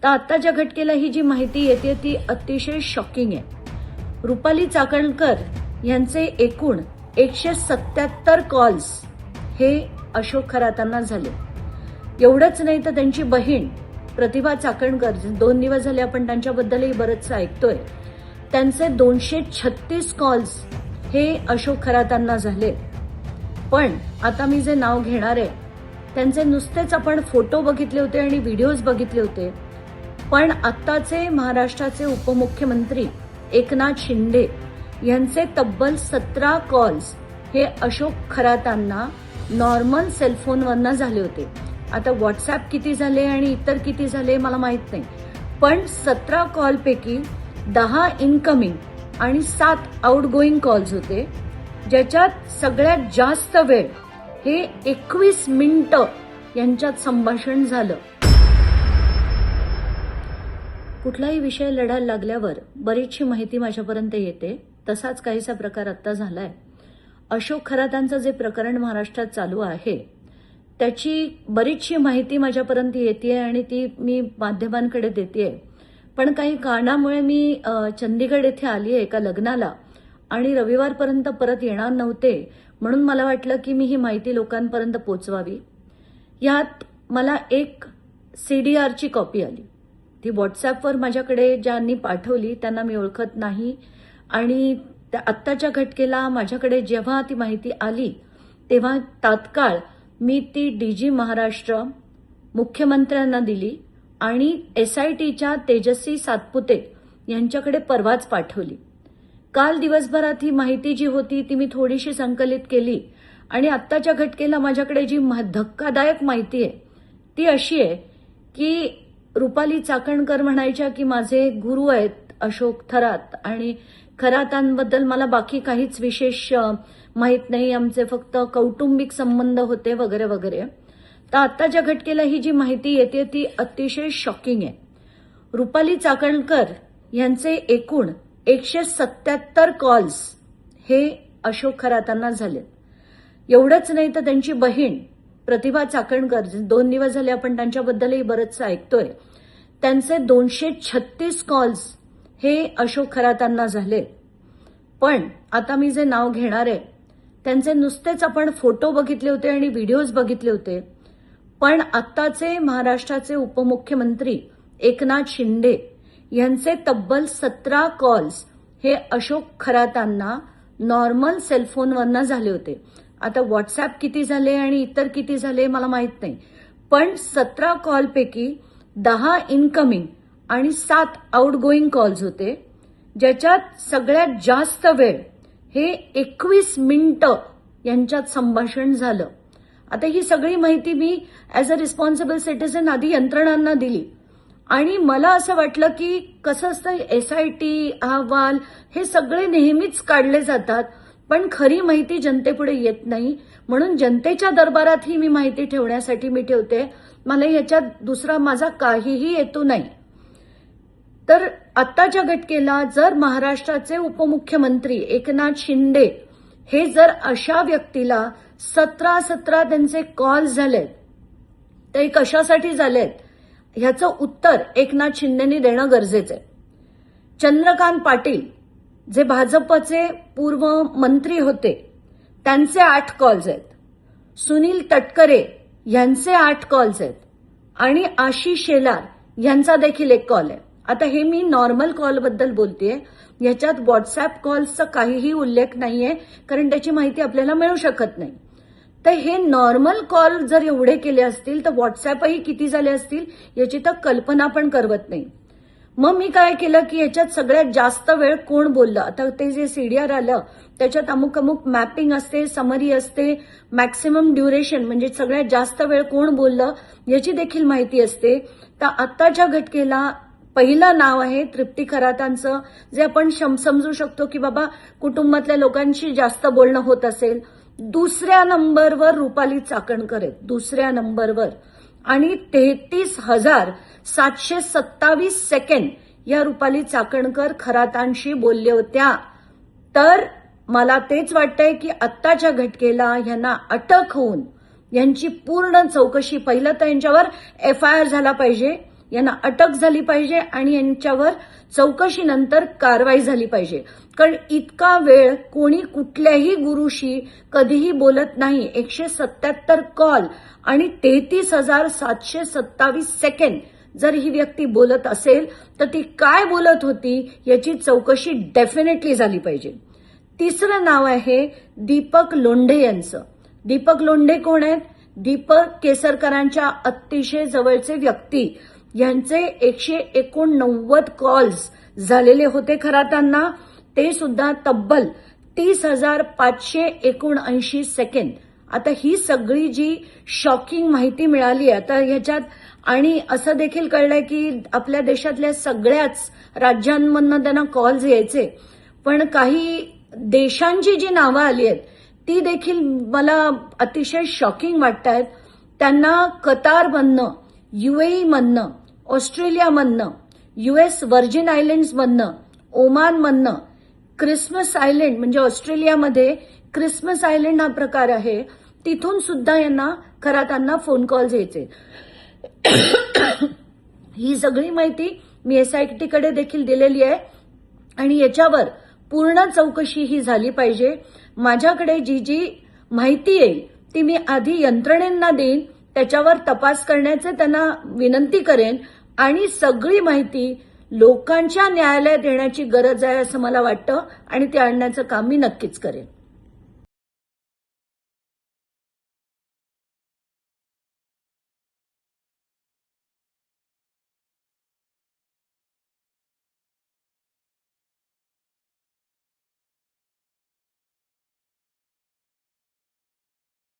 तर आत्ताच्या घटकेला ही जी माहिती येते ती अतिशय शॉकिंग आहे. रुपाली चाकणकर यांचे एकूण 177 कॉल्स हे अशोक खरातांना झाले. एवढंच नाही तर त्यांची बहीण प्रतिभा चाकणकर, 2 दिवस झाले आपण त्यांच्याबद्दलही बरंचसं ऐकतोय, त्यांचे 236 कॉल्स हे अशोक खरातांना झाले. पण आता मी जे नाव घेणार आहे त्यांचे नुसतेच आपण फोटो बघितले होते आणि व्हिडिओज बघितले होते, पण आत्ताचे महाराष्ट्राचे उपमुख्यमंत्री एकनाथ शिंदे यांचे तब्बल 17 कॉल्स हे अशोक खरातांना नॉर्मल सेलफोनवरनं झाले होते. आता व्हॉट्सअप किती झाले आणि इतर किती झाले मला माहित नाही, पण 17 कॉलपैकी 10 इनकमिंग आणि 7 आउटगोईंग कॉल्स होते, ज्याच्यात सगळ्यात जास्त वेळ हे 21 मिनिटं यांच्यात संभाषण झालं. कुठलाही विषय लढायला लागल्यावर बरीचशी माहिती माझ्यापर्यंत येते. तसाच काहीसा प्रकार आता झालाय. अशोक खरातांचं जे प्रकरण महाराष्ट्रात चालू आहे त्याची बरीचशी माहिती माझ्यापर्यंत येते आणि ती मी माध्यमांकडे देतेय. पण काही कारणामुळे मी चंदीगड येथे आली आहे एका लग्नाला आणि रविवारपर्यंत परत येणार नव्हते, म्हणून मला वाटलं की मी ही माहिती लोकांपर्यंत पोचवावी. यात मला एक CDRची कॉपी आली. ती व्हॉट्सअपवर माझ्याकडे ज्यांनी पाठवली त्यांना मी ओळखत नाही आणि आत्ताच्या घटकेला माझ्याकडे जेव्हा ती माहिती आली तेव्हा तात्काळ मी ती DG महाराष्ट्र मुख्यमंत्र्यांना दिली आणि SITच्या तेजस्वी सातपुते यांच्याकडे परवाच पाठवली. काल दिवसभरात ही माहिती जी होती ती मी थोडीशी संकलित केली आणि आत्ताच्या घटकेला माझ्याकडे जी धक्कादायक माहिती आहे ती अशी आहे की रुपाली चाकणकर म्हणायच्या की माझे गुरु आहेत अशोक खरात आणि खरातांबद्दल मला बाकी काहीच विशेष माहित नाही, आमचे फक्त कौटुंबिक संबंध होते वगैरे वगैरे. तर आत्ताच्या घटकेला ही जी माहिती येते ती अतिशय शॉकिंग आहे. रुपाली चाकणकर यांचे एकूण 177 कॉल्स हे अशोक खरातांना झाले. एवढंच नाही तर त्यांची बहीण प्रतिभा चाकणकर, 2 दिवस झाले आपण त्यांच्याबद्दलही बरंचसं ऐकतोय, त्यांचे 236 कॉल्स हे अशोक खरातांना झाले. पण आता मी जे नाव घेणार आहे त्यांचे नुसतेच आपण फोटो बघितले होते आणि व्हिडिओज बघितले होते, पण आत्ताचे महाराष्ट्राचे उपमुख्यमंत्री एकनाथ शिंदे यांचे तब्बल 17 कॉल्स हे अशोक खरातांना नॉर्मल सेलफोनवरनं झाले होते. आता व्हॉट्सअप किती झाले आणि इतर किती झाले मला माहित नाही, पण 17 कॉलपैकी 10 इनकमिंग आणि 7 आउटगोईंग कॉल्स होते, ज्याच्यात सगळ्यात जास्त वेळ हे 21 मिनिटं यांच्यात संभाषण झालं. आता ही सगळी माहिती मी ॲज अ रिस्पॉन्सिबल सिटिझन आधी यंत्रणांना दिली आणि मला असं वाटलं की कसं असतं SIT अहवाल हे सगळे नेहमीच काढले जातात, पण खरी माहिती जनतेपुढे येत नाही, म्हणून जनतेच्या दरबारात ही मी माहिती ठेवण्यासाठी मी ठेवते. मला याच्यात दुसरा माझा काहीही हेतू नाही. तर आत्ताच्या घटकेला जर महाराष्ट्राचे उपमुख्यमंत्री एकनाथ शिंदे हे जर अशा व्यक्तीला 17 त्यांचे कॉल झालेत तर हे कशासाठी झालेत ह्याचं उत्तर एकनाथ शिंदेनी देणं गरजेचं आहे. चंद्रकांत पाटील जे भाजपचे पूर्व मंत्री होते त्यांचे 8 कॉल्स आहेत, सुनील तटकरे यांचे 8 कॉल्स आहेत आणि आशिष शेलार यांचा देखील एक कॉल आहे. आता हे मी नॉर्मल कॉलबद्दल बोलतेय, याच्यात व्हॉट्सअप कॉल्सचा काहीही उल्लेख नाहीये कारण त्याची माहिती आपल्याला मिळू शकत नाही. तर हे नॉर्मल कॉल जर एवढे केले असतील तर व्हॉट्सअपही किती झाले असतील याची तर कल्पना पण करवत नाही. मग मी काय केलं की याच्यात सगळ्यात जास्त वेळ कोण बोललं, आता ते जे CDR आलं त्याच्यात अमुक मॅपिंग असते, समरी असते, मॅक्सिमम ड्युरेशन म्हणजे सगळ्यात जास्त वेळ कोण बोललं याची देखील माहिती असते. तर आत्ताच्या घटकेला पहिलं नाव आहे तृप्ती खरातांचं, जे आपण समजू शकतो की बाबा कुटुंबातल्या लोकांशी जास्त बोलणं होत असेल. दुसऱ्या नंबरवर रुपाली चाकणकर आहेत, दुसऱ्या नंबरवर, आणि 33,727 सेकंड या रुपाली चाकणकर खरातांशी बोलल्या होत्या. तर मला तेच वाटतंय की आत्ताच्या घटकेला यांना अटक होऊन यांची पूर्ण चौकशी, पहिलं तर यांच्यावर FIR झाला पाहिजे, यांना अटक झाली पाहिजे आणि यांच्यावर चौकशीनंतर कारवाई झाली पाहिजे. कारण इतका वेळ कोणी कुठल्याही गुरुशी कधीही बोलत नाही. 177 कॉल आणि 33,727 सेकंड जर ही व्यक्ती बोलत असेल तर ती काय बोलत होती याची चौकशी डेफिनेटली झाली पाहिजे. तिसरं नाव आहे दीपक लोंढे यांचं. दीपक लोंढे कोण आहेत? दीपक केसरकरांच्या अतिशय जवळचे व्यक्ती. यांचे 189 कॉल्स झालेले होते खरातांना, ते सुद्धा तब्बल 30,579 सेकंड. आता ही सगळी जी शॉकिंग माहिती मिळाली आहे आता ह्याच्यात, आणि असं देखील कळलंय की आपल्या देशातल्या सगळ्याच राज्यांमधनं त्यांना कॉल्स यायचे, पण काही देशांची जी नावं आली आहेत ती देखील मला अतिशय शॉकिंग वाटतायत. त्यांना कतारमधनं, UAE-मधनं, ऑस्ट्रेलियामधनं, US व्हर्जिन आयलँड्समधनं, ओमानमधनं, क्रिसमस आयलँड म्हणजे ऑस्ट्रेलियामध्ये क्रिसमस आयलँड हा प्रकार आहे, तिथून सुद्धा यांना खरातांना फोन कॉल्स यायचे. ही सगळी माहिती मी SIT-कडे देखील दिलेली आहे आणि याच्यावर पूर्ण चौकशी ही झाली पाहिजे. माझ्याकडे जी जी माहिती येईल ती मी आधी यंत्रणेंना देईन, त्याच्यावर तपास करण्याचे त्यांना विनंती करेन आणि सगळी माहिती लोकांच्या न्यायालयात येण्याची गरज आहे असं मला वाटतं आणि ते आणण्याचं काम मी नक्कीच करेन.